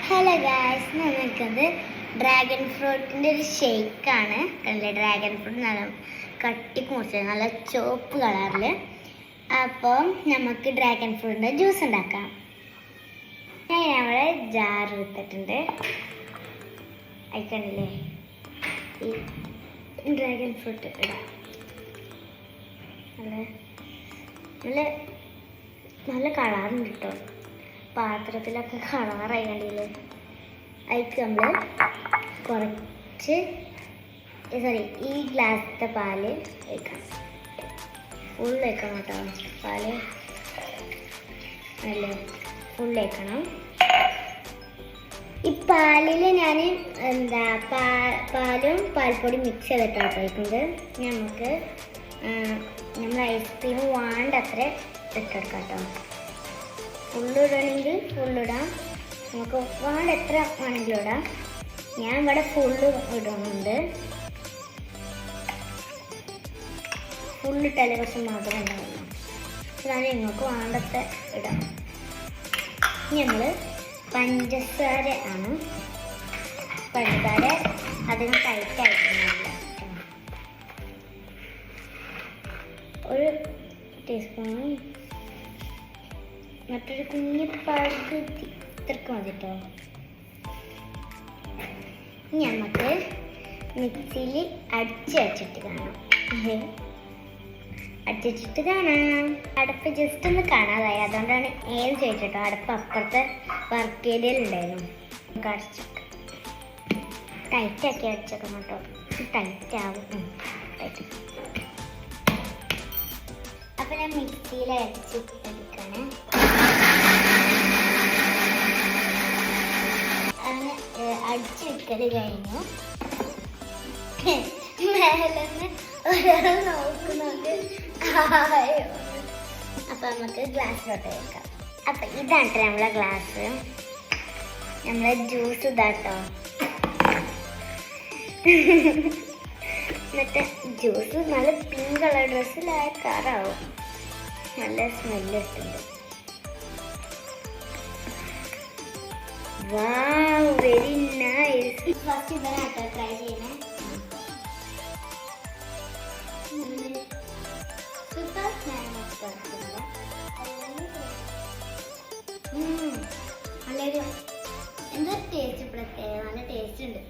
Hello guys, നമുക്കത് dragon ഫ്രൂട്ടിൻ്റെ ഒരു ഷേക്കാണ്. കണ്ടില്ലേ, ഡ്രാഗൺ ഫ്രൂട്ട് നല്ല കട്ടി മുറിച്ചത്, നല്ല ചുവപ്പ് കളറിൽ. അപ്പോൾ നമുക്ക് ഡ്രാഗൺ ഫ്രൂട്ടിൻ്റെ ജ്യൂസ് ഉണ്ടാക്കാം. ഞാൻ നമ്മുടെ ജാർ എടുത്തിട്ടുണ്ട്. അയക്കണ്ടില്ലേ, ഈ ഡ്രാഗൺ ഫ്രൂട്ട് ഇടാം. നല്ല കളറുണ്ട് കേട്ടോ. പാത്രത്തിലൊക്കെ കളറായി കണ്ടില്ലേ. അതിക്ക് നമ്മൾ കുറച്ച് ഈ ഗ്ലാസ്സിൻ്റെ പാല് വയ്ക്കണം. ഫുൾ വയ്ക്കണം കേട്ടോ. പാല് നല്ല ഫുൾ വയ്ക്കണം. ഈ പാലിൽ ഞാൻ പാലും പാൽപ്പൊടി മിക്സ് ചെയ്തിട്ടാണ് കഴിക്കുന്നത്. നമുക്ക് നമ്മൾ ഐസ്ക്രീം വേണ്ടത്ര ഇട്ടെടുക്കാം കേട്ടോ. ഫുള്ളിടണമെങ്കിൽ ഫുള്ളിടാം, നമുക്ക് വേണ്ട എത്ര വേണമെങ്കിലും ഇടാം. ഞാൻ ഇവിടെ ഫുള്ള് ഇടുന്നുണ്ട്. ഫുള്ളിട്ടാലേ കുറച്ച് മധുരം ഉണ്ടാവുള്ളൂ. അതാണ് നിങ്ങൾക്ക് വേണ്ടത്ര ഇടാം. ഇനി നമ്മൾ പഞ്ചസാര ആണ്. പഞ്ചസാര അധികം ടൈറ്റായിട്ടൊന്നുമില്ല. ഒരു ടീസ്പൂണും മറ്റൊരു കുഞ്ഞി പകുതി ഇത്രക്ക് മതി കേട്ടോ. നമുക്ക് മിക്സിയിൽ അടിച്ചിട്ട് കാണാം. അടുപ്പ് ജസ്റ്റ് ഒന്ന് കാണാതായി, അതുകൊണ്ടാണ് ഏത് ചോദിച്ചിട്ടോ. അടുപ്പ് അപ്പുറത്തെ വർക്ക് ഏരിയയിലുണ്ടായിരുന്നു. അടിച്ചൊക്കെ ടൈറ്റാക്കി അടിച്ചേക്കണം കേട്ടോ. ടൈറ്റ് ആവും. അപ്പം ഞാൻ മിക്സിയിൽ അടിച്ചിട്ടെടുക്കാണ്. അങ്ങനെ അടിച്ചെടുക്കല് കഴിഞ്ഞു. മേലെന്ന് ഒരാൾ നോക്കുന്നുണ്ട്. അപ്പം നമുക്ക് ഗ്ലാസ്സിലോട്ട് വെക്കാം. അപ്പം ഇതാണ് നമ്മളെ ഗ്ലാസ്. നമ്മളെ ജ്യൂസ് ഇതാട്ടോ. എന്നിട്ട് ജ്യൂസ് നല്ല പിങ്ക് കളർ ഡ്രസ്സിലായ കളറാവും. നല്ല സ്മെല്ല് ഇട്ടുണ്ട്. വാവ്, വെരി നൈസ്. ഫസ്റ്റ് ഇതാട്ടോ ട്രൈ ചെയ്യണേ. നല്ലൊരു എന്താ ടേസ്റ്റ്, പ്രത്യേക നല്ല ടേസ്റ്റ് ഉണ്ട്.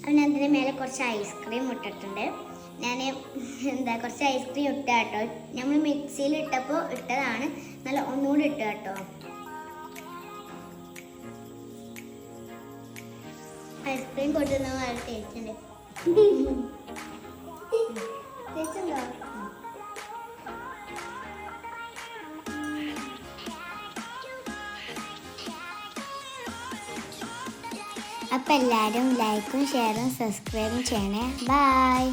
അപ്പം ഞാൻ അതിൻ്റെ മേലെ കുറച്ച് ഐസ്ക്രീം ഇട്ടിട്ടുണ്ട്. ഞാൻ കുറച്ച് ഐസ്ക്രീം ഇട്ട കേട്ടോ. നമ്മൾ മിക്സിയിൽ ഇട്ടപ്പോൾ ഇട്ടതാണ്. നല്ല ഒന്നുകൂടി ഇട്ട കേട്ടോ. ഐസ്ക്രീം കൊണ്ടുവന്ന നല്ല ടേസ്റ്റ് ഉണ്ട്. ടേസ്റ്റ് ഉണ്ടോ? അപ്പം എല്ലാവരും ലൈക്കും ഷെയറും സബ്സ്ക്രൈബും ചെയ്യണേ. ബൈ.